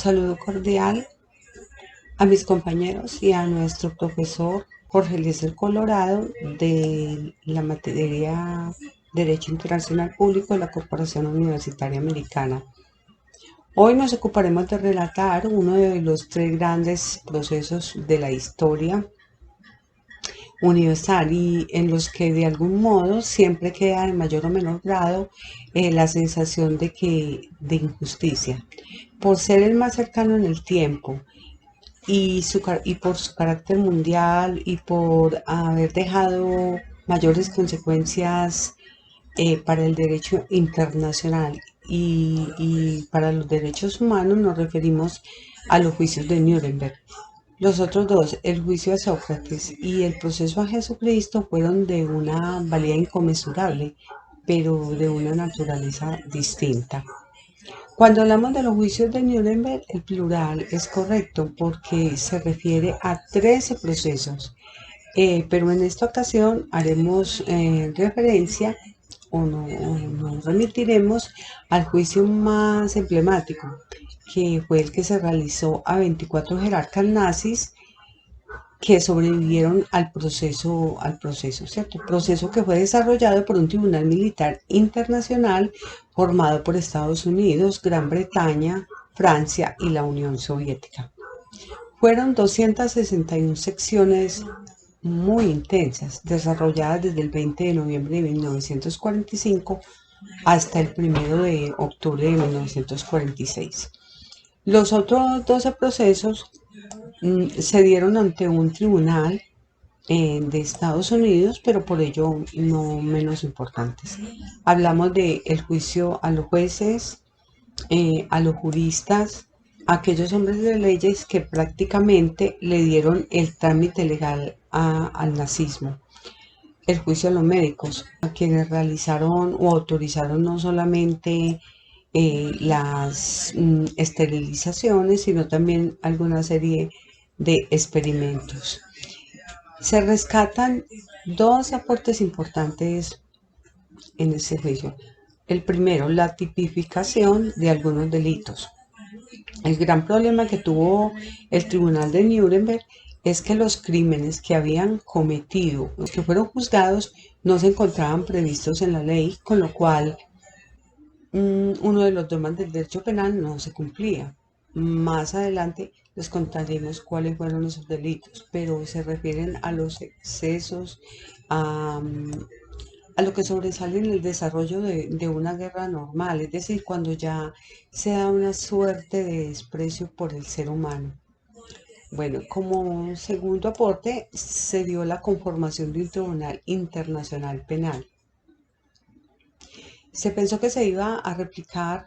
Saludo cordial a mis compañeros y a nuestro profesor Jorge Eliezer Colorado de la materia Derecho Internacional Público de la Corporación Universitaria Americana. Hoy nos ocuparemos de relatar uno de los tres grandes procesos de la historia universal y en los que de algún modo siempre queda en mayor o menor grado la sensación de injusticia. Por ser el más cercano en el tiempo y por su carácter mundial y por haber dejado mayores consecuencias para el derecho internacional y para los derechos humanos, nos referimos a los juicios de Nuremberg. Los otros dos, el juicio a Sócrates y el proceso a Jesucristo, fueron de una valía inconmensurable, pero de una naturaleza distinta. Cuando hablamos de los juicios de Nuremberg, el plural es correcto porque se refiere a 13 procesos, pero en esta ocasión haremos referencia o nos remitiremos al juicio más emblemático, que fue el que se realizó a 24 jerarcas nazis que sobrevivieron al proceso, ¿cierto? Proceso que fue desarrollado por un tribunal militar internacional formado por Estados Unidos, Gran Bretaña, Francia y la Unión Soviética. Fueron 261 secciones muy intensas, desarrolladas desde el 20 de noviembre de 1945 hasta el 1 de octubre de 1946. Los otros 12 procesos se dieron ante un tribunal de Estados Unidos, pero por ello no menos importantes. Hablamos del juicio a los jueces, a los juristas, a aquellos hombres de leyes que prácticamente le dieron el trámite legal al nazismo. El juicio a los médicos, a quienes realizaron o autorizaron no solamente las esterilizaciones, sino también alguna serie de experimentos. Se rescatan dos aportes importantes en este juicio. El primero, la tipificación de algunos delitos. El gran problema que tuvo el Tribunal de Nuremberg es que los crímenes que habían cometido, los que fueron juzgados, no se encontraban previstos en la ley, con lo cual uno de los dogmas del derecho penal no se cumplía. Más adelante les contaremos cuáles fueron esos delitos, pero se refieren a los excesos, a, a lo que sobresale en el desarrollo de una guerra normal, es decir, cuando ya se da una suerte de desprecio por el ser humano. Bueno, como segundo aporte se dio la conformación de un Tribunal Internacional Penal. Se pensó que se iba a replicar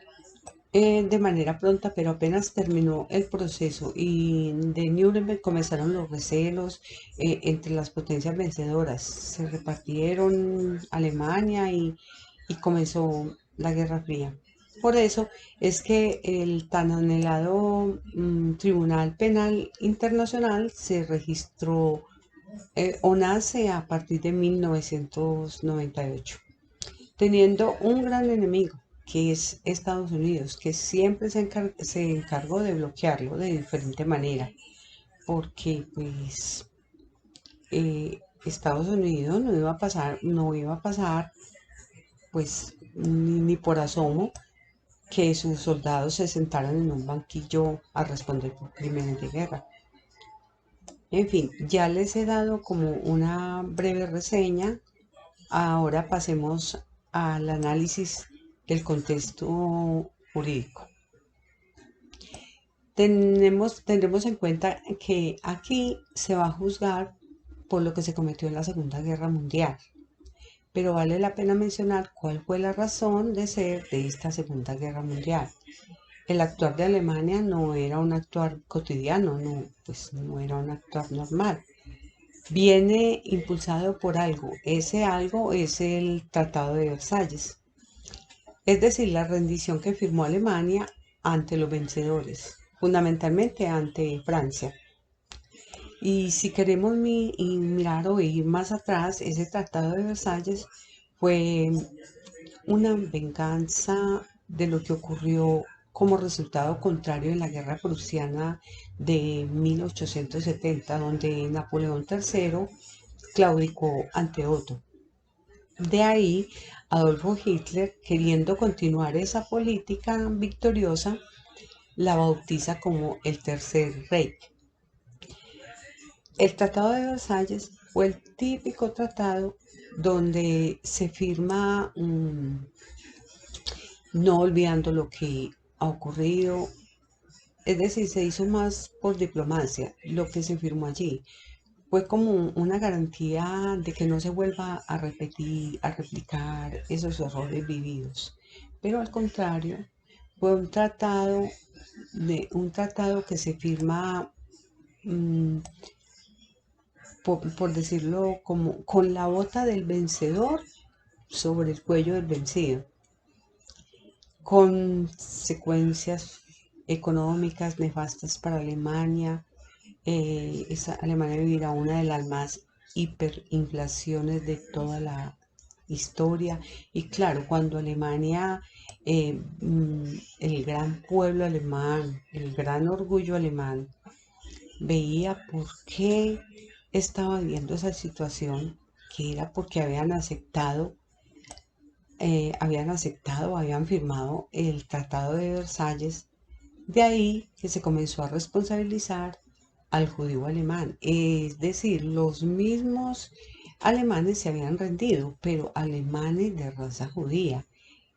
de manera pronta, pero apenas terminó el proceso y de Nuremberg comenzaron los recelos entre las potencias vencedoras. Se repartieron Alemania y comenzó la Guerra Fría. Por eso es que el tan anhelado Tribunal Penal Internacional se registró o nace a partir de 1998, teniendo un gran enemigo, que es Estados Unidos, que siempre se encargó de bloquearlo de diferente manera, porque pues Estados Unidos no iba a pasar pues ni por asomo que sus soldados se sentaran en un banquillo a responder por crímenes de guerra. En fin, ya les he dado como una breve reseña. Ahora pasemos al análisis del contexto jurídico. Tendremos en cuenta que aquí se va a juzgar por lo que se cometió en la Segunda Guerra Mundial, pero vale la pena mencionar cuál fue la razón de ser de esta Segunda Guerra Mundial. El actuar de Alemania no era un actuar cotidiano, no era un actuar normal. Viene impulsado por algo. Ese algo es el Tratado de Versalles, es decir, la rendición que firmó Alemania ante los vencedores, fundamentalmente ante Francia. Y si queremos mirar o ir más atrás, ese Tratado de Versalles fue una venganza de lo que ocurrió como resultado contrario en la guerra prusiana de 1870, donde Napoleón III claudicó ante Otto. De ahí, Adolfo Hitler, queriendo continuar esa política victoriosa, la bautiza como el Tercer Reich. El Tratado de Versalles fue el típico tratado donde se firma no olvidando lo que ha ocurrido, es decir, se hizo más por diplomacia lo que se firmó allí. Fue como una garantía de que no se vuelva a repetir, a replicar esos horrores vividos. Pero al contrario, fue un tratado que se firma, mm, por decirlo, como con la bota del vencedor sobre el cuello del vencido, consecuencias económicas nefastas para Alemania. Esa Alemania vivirá una de las más hiperinflaciones de toda la historia. Y claro, cuando Alemania, el gran pueblo alemán, el gran orgullo alemán, veía por qué estaba viviendo esa situación, que era porque habían firmado el Tratado de Versalles. De ahí que se comenzó a responsabilizar al judío alemán, es decir, los mismos alemanes se habían rendido, pero alemanes de raza judía.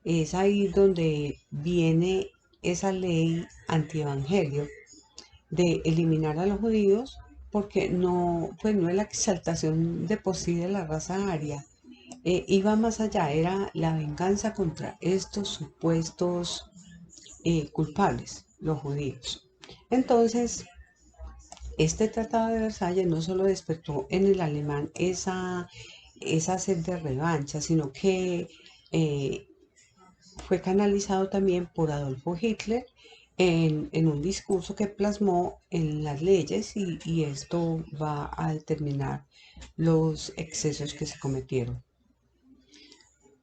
Es ahí donde viene esa ley antievangelio de eliminar a los judíos, porque no, pues no es la exaltación de por sí de la raza aria, iba más allá, era la venganza contra estos supuestos culpables, los judíos. Entonces, este Tratado de Versalles no solo despertó en el alemán esa sed de revancha, sino que eh, fue canalizado también por Adolfo Hitler en un discurso que plasmó en las leyes, y esto va a determinar los excesos que se cometieron.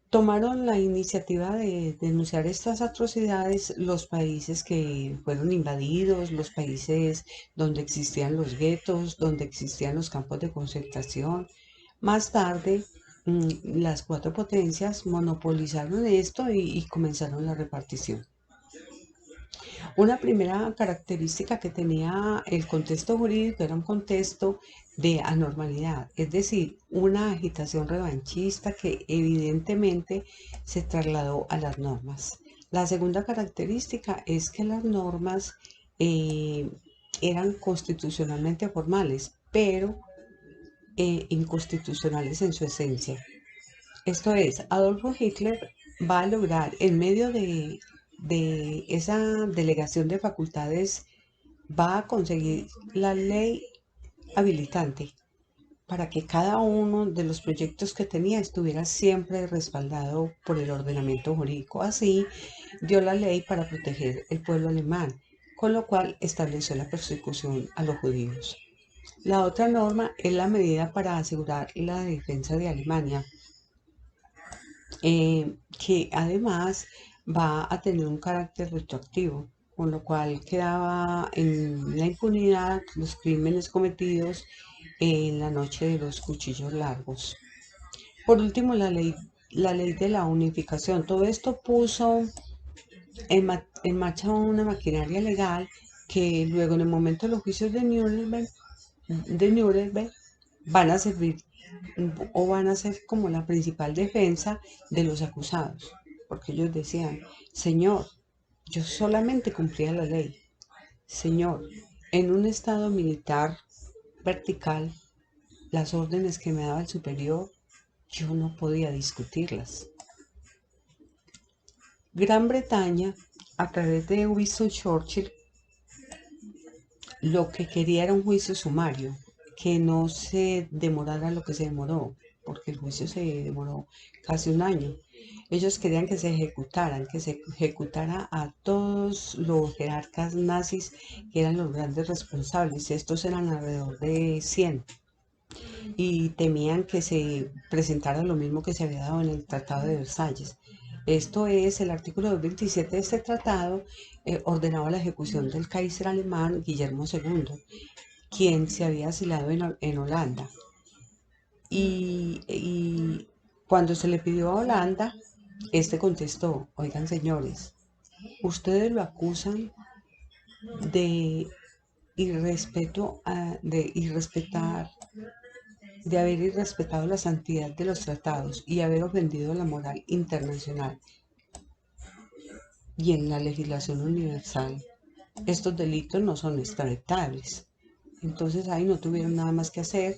Tomaron la iniciativa de denunciar estas atrocidades los países que fueron invadidos, los países donde existían los guetos, donde existían los campos de concentración. Más tarde, las cuatro potencias monopolizaron esto y comenzaron la repartición. Una primera característica que tenía el contexto jurídico era un contexto de anormalidad, es decir, una agitación revanchista que evidentemente se trasladó a las normas. La segunda característica es que las normas eh, eran constitucionalmente formales, pero inconstitucionales en su esencia. Esto es, Adolfo Hitler va a lograr, en medio de esa delegación de facultades, va a conseguir la ley habilitante para que cada uno de los proyectos que tenía estuviera siempre respaldado por el ordenamiento jurídico. Así dio la ley para proteger el pueblo alemán, con lo cual estableció la persecución a los judíos. La otra norma es la medida para asegurar la defensa de Alemania, que además va a tener un carácter retroactivo, con lo cual quedaba en la impunidad los crímenes cometidos en la noche de los cuchillos largos. Por último, la ley de la unificación. Todo esto puso en marcha una maquinaria legal que luego, en el momento de los juicios de Nuremberg, van a servir o van a ser como la principal defensa de los acusados, porque ellos decían: Señor, yo solamente cumplía la ley. Señor, en un estado militar vertical, las órdenes que me daba el superior, yo no podía discutirlas. Gran Bretaña, a través de Winston Churchill, lo que quería era un juicio sumario, que no se demorara lo que se demoró, porque el juicio se demoró casi un año. Ellos querían que se ejecutara a todos los jerarcas nazis que eran los grandes responsables. Estos eran alrededor de 100, y temían que se presentara lo mismo que se había dado en el Tratado de Versalles, Esto es, el artículo 227 de este tratado ordenaba la ejecución del Kaiser alemán Guillermo II, quien se había asilado en Holanda. Y cuando se le pidió a Holanda, este contestó: oigan señores, ustedes lo acusan de de haber irrespetado la santidad de los tratados y haber ofendido la moral internacional y en la legislación universal. Estos delitos no son extraditables. Entonces ahí no tuvieron nada más que hacer,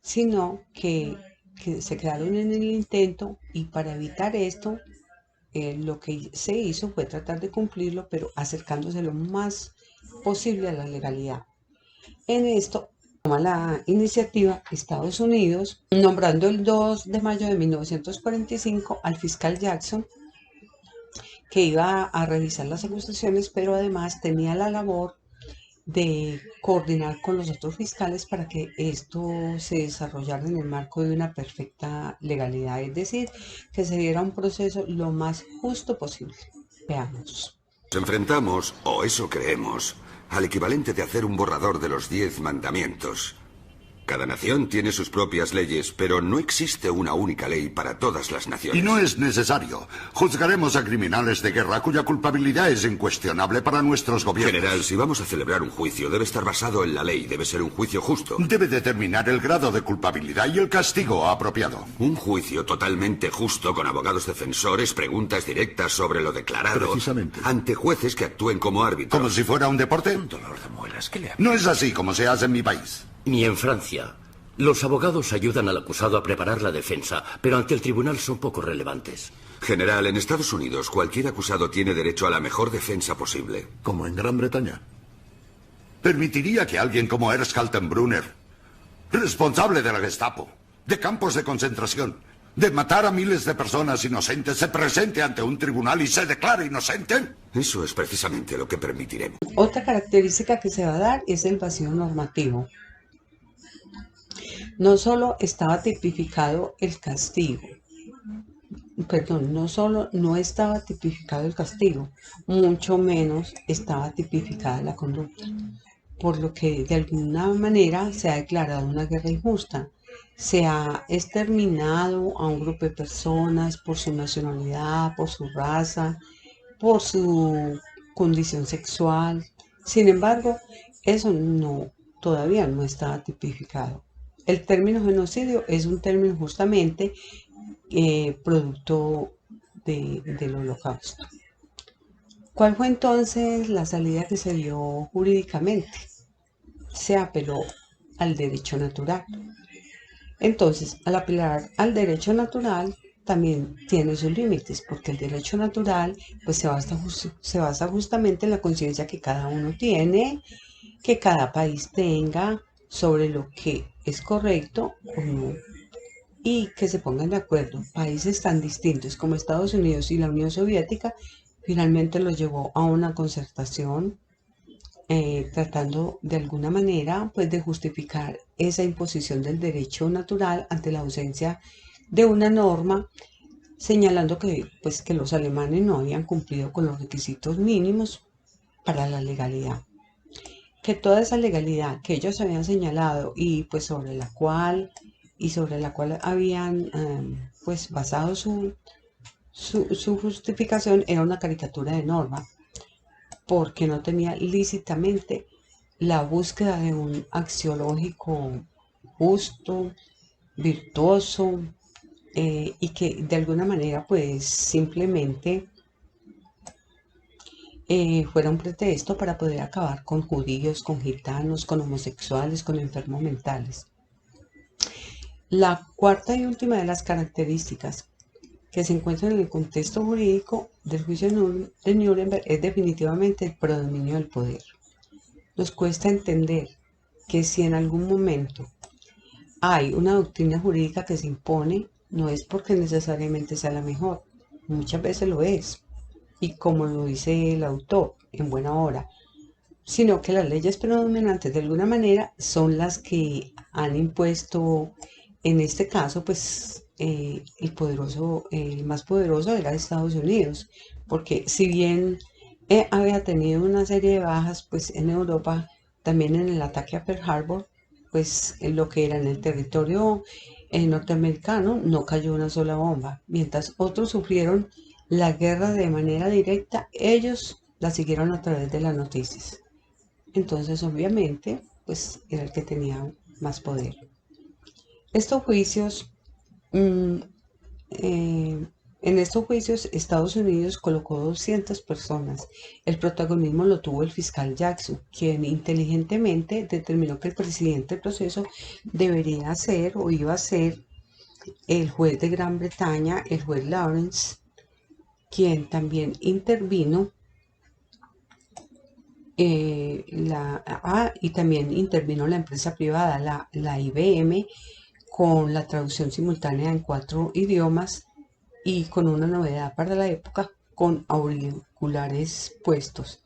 sino que se quedaron en el intento, y para evitar esto, lo que se hizo fue tratar de cumplirlo, pero acercándose lo más posible a la legalidad. En esto toma la iniciativa Estados Unidos, nombrando el 2 de mayo de 1945 al fiscal Jackson, que iba a revisar las acusaciones, pero además tenía la labor de coordinar con los otros fiscales para que esto se desarrollara en el marco de una perfecta legalidad, es decir, que se diera un proceso lo más justo posible. Veamos. Nos enfrentamos, o eso creemos, al equivalente de hacer un borrador de los 10 mandamientos. Cada nación tiene sus propias leyes, pero no existe una única ley para todas las naciones. Y no es necesario. Juzgaremos a criminales de guerra cuya culpabilidad es incuestionable para nuestros gobiernos. General, si vamos a celebrar un juicio, debe estar basado en la ley, debe ser un juicio justo. Debe determinar el grado de culpabilidad y el castigo apropiado. Un juicio totalmente justo, con abogados defensores, preguntas directas sobre lo declarado. Precisamente. Ante jueces que actúen como árbitros. ¿Como si fuera un deporte? Un dolor de muelas, ¿qué le ha... No es así como se hace en mi país. Ni en Francia. Los abogados ayudan al acusado a preparar la defensa, pero ante el tribunal son poco relevantes. General, en Estados Unidos cualquier acusado tiene derecho a la mejor defensa posible. Como en Gran Bretaña. Permitiría que alguien como Ernst Kaltenbrunner, responsable de la Gestapo, de campos de concentración, de matar a miles de personas inocentes, se presente ante un tribunal y se declare inocente? Eso es precisamente lo que permitiremos. Otra característica que se va a dar es el vacío normativo. No solo estaba tipificado el castigo, no solo no estaba tipificado el castigo, mucho menos estaba tipificada la conducta, por lo que de alguna manera se ha declarado una guerra injusta. Se ha exterminado a un grupo de personas por su nacionalidad, por su raza, por su condición sexual. Sin embargo, eso todavía no estaba tipificado. El término genocidio es un término justamente producto del Holocausto. ¿Cuál fue entonces la salida que se dio jurídicamente? Se apeló al derecho natural. Entonces, al apelar al derecho natural, también tiene sus límites, porque el derecho natural pues se basa justamente en la conciencia que cada uno tiene, que cada país tenga sobre lo que es correcto o no, y que se pongan de acuerdo. Países tan distintos como Estados Unidos y la Unión Soviética finalmente los llevó a una concertación, tratando de alguna manera pues de justificar esa imposición del derecho natural ante la ausencia de una norma, señalando que los alemanes no habían cumplido con los requisitos mínimos para la legalidad. Que toda esa legalidad que ellos habían señalado y pues sobre la cual habían basado su justificación era una caricatura de norma, porque no tenía lícitamente la búsqueda de un axiológico justo, virtuoso, y que de alguna manera pues simplemente fuera un pretexto para poder acabar con judíos, con gitanos, con homosexuales, con enfermos mentales. La cuarta y última de las características que se encuentran en el contexto jurídico del juicio de Nuremberg es definitivamente el predominio del poder. Nos cuesta entender que si en algún momento hay una doctrina jurídica que se impone, no es porque necesariamente sea la mejor, muchas veces lo es, y como lo dice el autor, en buena hora, sino que las leyes predominantes de alguna manera son las que han impuesto, en este caso, pues el más poderoso era Estados Unidos, porque si bien había tenido una serie de bajas, pues en Europa, también en el ataque a Pearl Harbor, pues en lo que era en el territorio norteamericano no cayó una sola bomba, mientras otros sufrieron la guerra de manera directa, ellos la siguieron a través de las noticias. Entonces, obviamente, pues era el que tenía más poder. Estos juicios, mm, eh, en estos juicios, Estados Unidos colocó 200 personas. El protagonismo lo tuvo el fiscal Jackson, quien inteligentemente determinó que el presidente del proceso debería ser o iba a ser el juez de Gran Bretaña, el juez Lawrence, quien también intervino y también intervino la empresa privada, la IBM, con la traducción simultánea en 4 idiomas y con una novedad para la época, con auriculares puestos.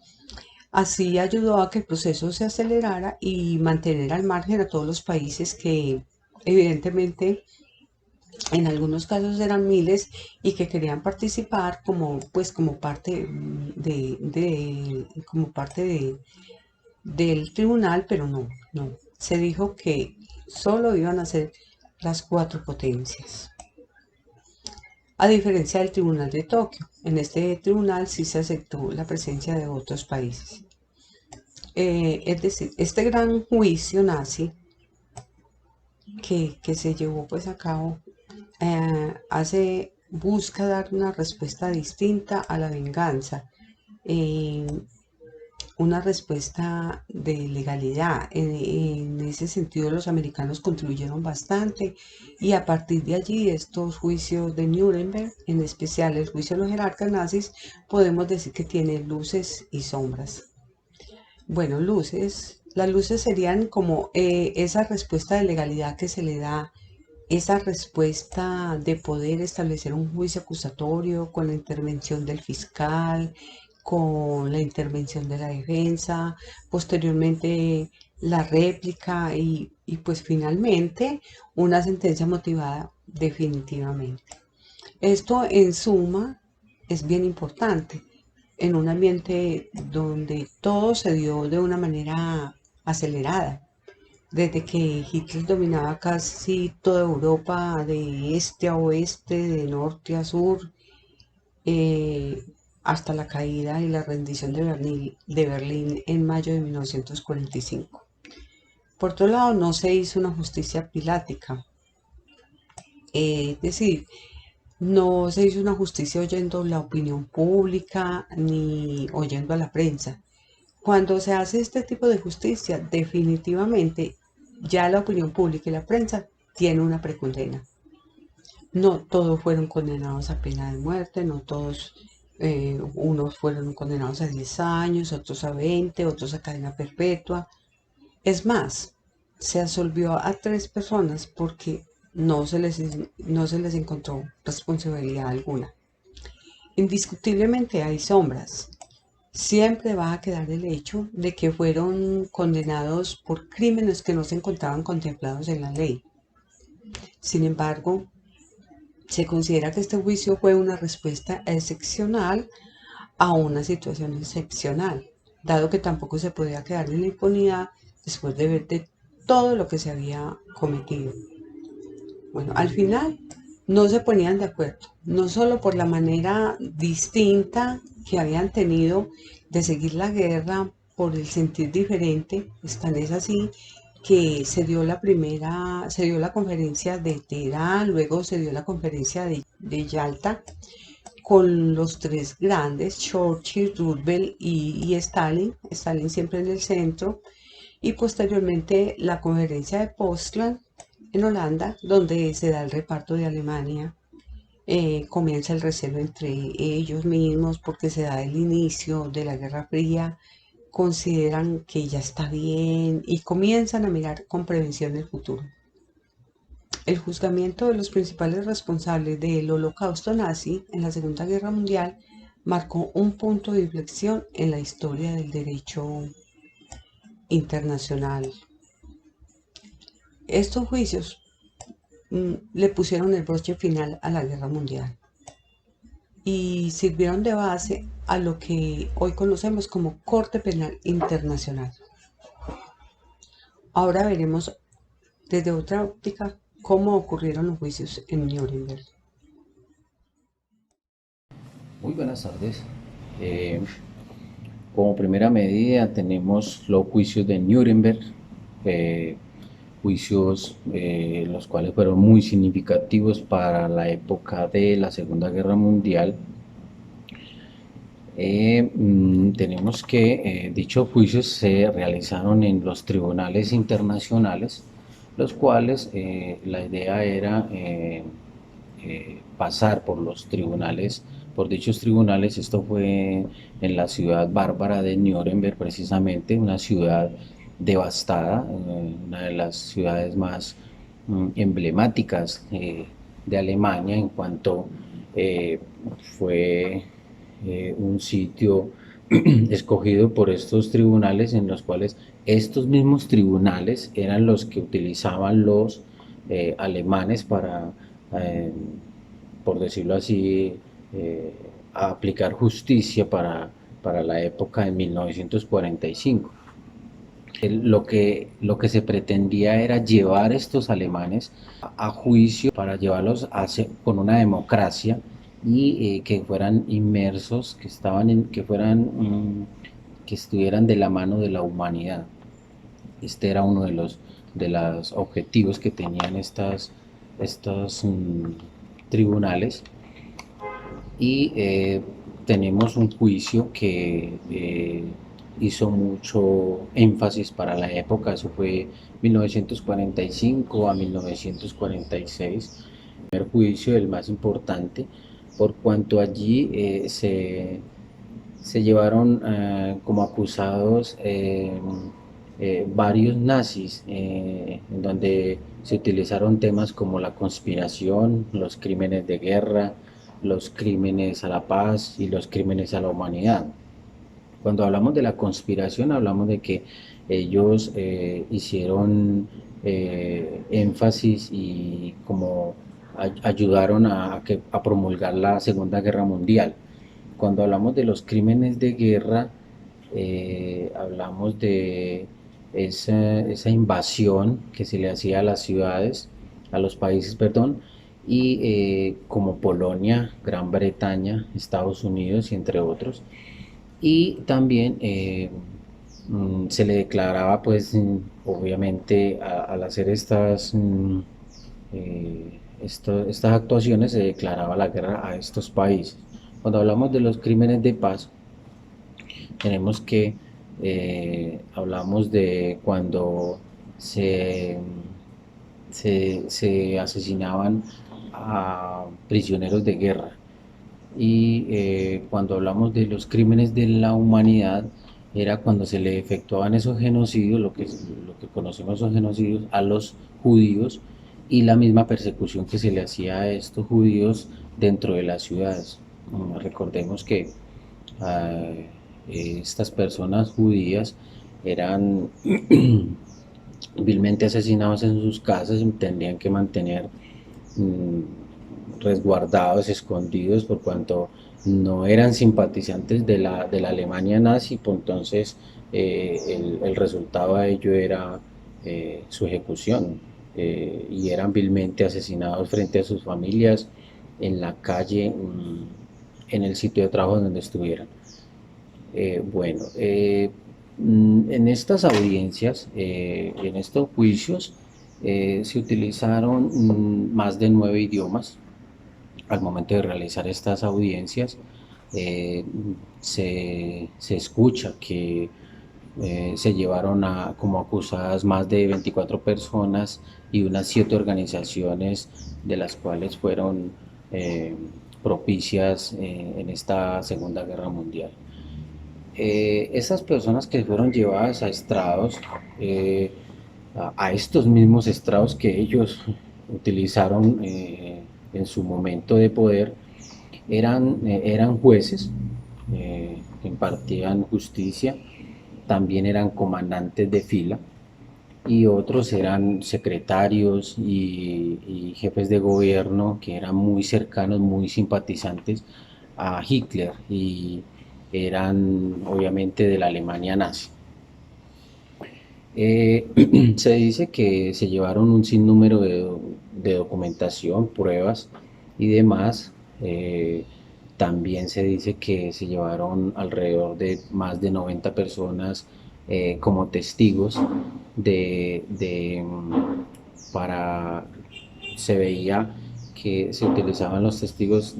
Así ayudó a que el proceso se acelerara y mantener al margen a todos los países que evidentemente en algunos casos eran miles y que querían participar como parte del tribunal, pero no. Se dijo que solo iban a ser las 4 potencias. A diferencia del Tribunal de Tokio, en este tribunal sí se aceptó la presencia de otros países. Es decir, este gran juicio nazi que se llevó pues a cabo busca dar una respuesta distinta a la venganza, una respuesta de legalidad. En ese sentido los americanos contribuyeron bastante y a partir de allí estos juicios de Nuremberg, en especial el juicio de los jerarcas nazis, podemos decir que tiene luces y sombras. Bueno, las luces serían como esa respuesta de legalidad que se le da, esa respuesta de poder establecer un juicio acusatorio con la intervención del fiscal, con la intervención de la defensa, posteriormente la réplica y pues finalmente una sentencia motivada definitivamente. Esto en suma es bien importante en un ambiente donde todo se dio de una manera acelerada. Desde que Hitler dominaba casi toda Europa, de este a oeste, de norte a sur, eh, hasta la caída y la rendición de Berlín en mayo de 1945. Por otro lado, no se hizo una justicia pilática, es decir, no se hizo una justicia oyendo la opinión pública ni oyendo a la prensa. Cuando se hace este tipo de justicia, definitivamente ya la opinión pública y la prensa tienen una precondena. No todos fueron condenados a pena de muerte, no todos, unos fueron condenados a 10 años, otros a 20, otros a cadena perpetua. Es más, se absolvió a 3 personas porque no se les encontró responsabilidad alguna. Indiscutiblemente hay sombras. Siempre va a quedar el hecho de que fueron condenados por crímenes que no se encontraban contemplados en la ley. Sin embargo, se considera que este juicio fue una respuesta excepcional a una situación excepcional, dado que tampoco se podía quedar en la impunidad después de ver de todo lo que se había cometido. Bueno, al final no se ponían de acuerdo, no solo por la manera distinta que habían tenido de seguir la guerra, por el sentir diferente, tan es así que se dio la conferencia de Teherán, luego se dio la conferencia de Yalta, con los 3 grandes, Churchill, Roosevelt y Stalin siempre en el centro, y posteriormente la conferencia de Potsdam en Holanda, donde se da el reparto de Alemania. Comienza el recelo entre ellos mismos porque se da el inicio de la Guerra Fría, consideran que ya está bien y comienzan a mirar con prevención el futuro. El juzgamiento de los principales responsables del holocausto nazi en la Segunda Guerra Mundial marcó un punto de inflexión en la historia del derecho internacional. Estos juicios le pusieron el broche final a la guerra mundial y sirvieron de base a lo que hoy conocemos como Corte Penal Internacional. Ahora veremos desde otra óptica cómo ocurrieron los juicios en Nuremberg. Muy buenas tardes. Como primera medida tenemos los juicios de Nuremberg, juicios los cuales fueron muy significativos para la época de la Segunda Guerra Mundial. Tenemos que dichos juicios se realizaron en los tribunales internacionales, los cuales la idea era pasar por los tribunales, por dichos tribunales. Esto fue en la ciudad bárbara de Nuremberg, precisamente, una ciudad devastada, una de las ciudades más emblemáticas de Alemania, en cuanto fue un sitio escogido por estos tribunales, en los cuales estos mismos tribunales eran los que utilizaban los alemanes para, por decirlo así, aplicar justicia para la época de 1945. Lo que se pretendía era llevar estos alemanes a juicio para llevarlos con una democracia y que fueran inmersos, que estuvieran de la mano de la humanidad. Este era uno de los objetivos que tenían estos tribunales. Y tenemos un juicio que hizo mucho énfasis para la época. Eso fue 1945 a 1946, el primer juicio, el más importante, por cuanto allí se llevaron como acusados varios nazis, en donde se utilizaron temas como la conspiración, los crímenes de guerra, los crímenes a la paz y los crímenes a la humanidad. Cuando hablamos de la conspiración, hablamos de que ellos hicieron énfasis y como ayudaron a promulgar la Segunda Guerra Mundial. Cuando hablamos de los crímenes de guerra, hablamos de esa invasión que se le hacía a las ciudades, a los países, perdón, y como Polonia, Gran Bretaña, Estados Unidos y entre otros. Y también se le declaraba, pues, obviamente, al hacer estas actuaciones, se declaraba la guerra a estos países. Cuando hablamos de los crímenes de paz, tenemos que hablamos de cuando se asesinaban a prisioneros de guerra. Y cuando hablamos de los crímenes de la humanidad, era cuando se le efectuaban esos genocidios, lo que conocemos los genocidios, a los judíos, y la misma persecución que se le hacía a estos judíos dentro de las ciudades. Recordemos que estas personas judías eran vilmente asesinados en sus casas y tendrían que mantener resguardados, escondidos, por cuanto no eran simpatizantes de la Alemania nazi. Pues entonces el resultado de ello era su ejecución, y eran vilmente asesinados frente a sus familias, en la calle, en el sitio de trabajo donde estuvieran. En estas audiencias, en estos juicios, se utilizaron más de 9 idiomas. Al momento de realizar estas audiencias, se escucha que se llevaron como acusadas más de 24 personas y unas 7 organizaciones, de las cuales fueron propicias en esta Segunda Guerra Mundial. Esas personas que fueron llevadas a estrados, a estos mismos estrados que ellos utilizaron en su momento de poder, eran jueces que impartían justicia, también eran comandantes de fila, y otros eran secretarios y jefes de gobierno que eran muy cercanos, muy simpatizantes a Hitler y eran obviamente de la Alemania nazi. Se dice que se llevaron un sinnúmero de documentación, pruebas y demás. También se dice que se llevaron alrededor de más de 90 personas como testigos para se veía que se utilizaban los testigos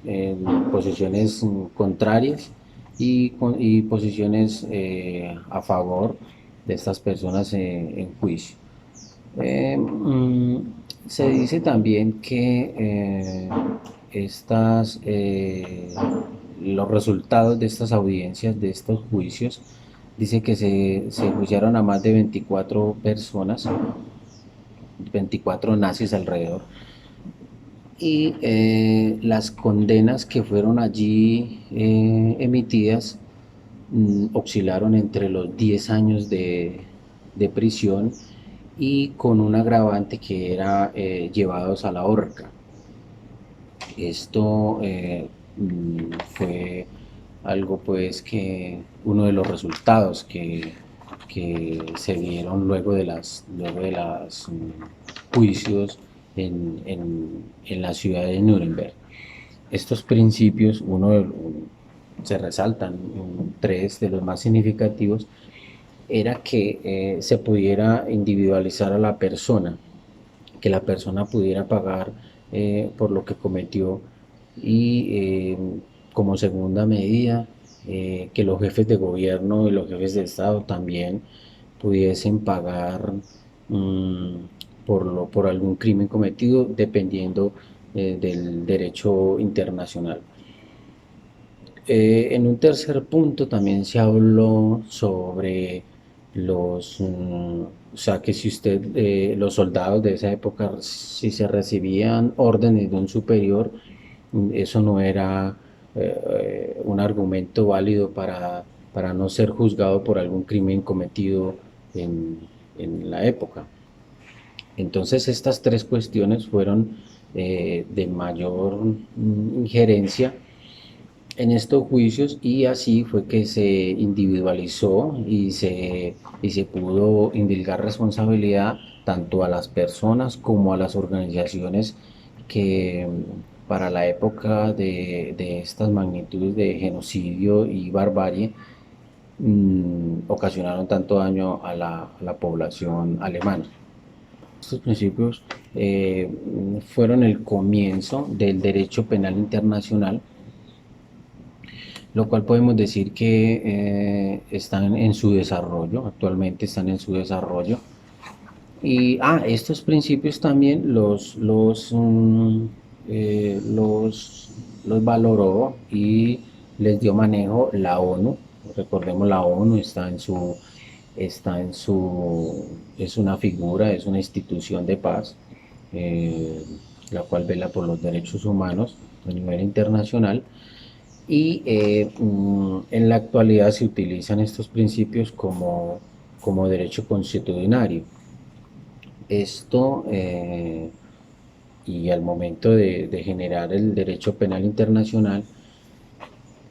en posiciones contrarias y posiciones a favor de estas personas en juicio. Eh, mm, Se dice también que los resultados de estas audiencias, de estos juicios, dice que se juiciaron a más de 24 personas, 24 nazis alrededor, y las condenas que fueron allí emitidas oscilaron entre los 10 años de prisión y con un agravante que era llevados a la horca. Esto fue algo pues que uno de los resultados que se dieron luego de las juicios en la ciudad de Nuremberg. Estos principios, se resaltan, tres de los más significativos, era que se pudiera individualizar a la persona, que la persona pudiera pagar por lo que cometió y como segunda medida que los jefes de gobierno y los jefes de Estado también pudiesen pagar por algún crimen cometido dependiendo del derecho internacional. En un tercer punto también se habló sobre o sea, que si los soldados de esa época, si se recibían órdenes de un superior, eso no era un argumento válido para no ser juzgado por algún crimen cometido en la época. Entonces estas tres cuestiones fueron de mayor injerencia en estos juicios y así fue que se individualizó y se pudo indilgar responsabilidad tanto a las personas como a las organizaciones que para la época de estas magnitudes de genocidio y barbarie ocasionaron tanto daño a la población alemana. Estos principios fueron el comienzo del derecho penal internacional, lo cual podemos decir que están en su desarrollo, actualmente están en su desarrollo. Y estos principios también los valoró y les dio manejo la ONU. Recordemos, la ONU es una figura, es una institución de paz, la cual vela por los derechos humanos a nivel internacional. Y en la actualidad se utilizan estos principios como derecho consuetudinario. Esto, y al momento de generar el derecho penal internacional,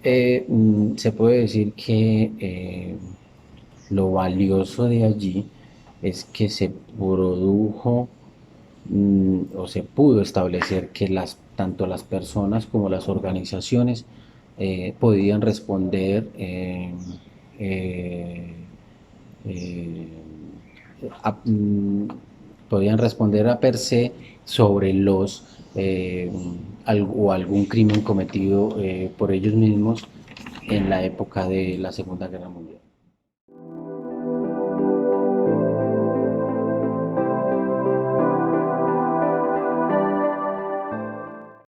se puede decir que lo valioso de allí es que se produjo o se pudo establecer que tanto las personas como las organizaciones podían responder a per se sobre algún crimen cometido por ellos mismos en la época de la Segunda Guerra Mundial.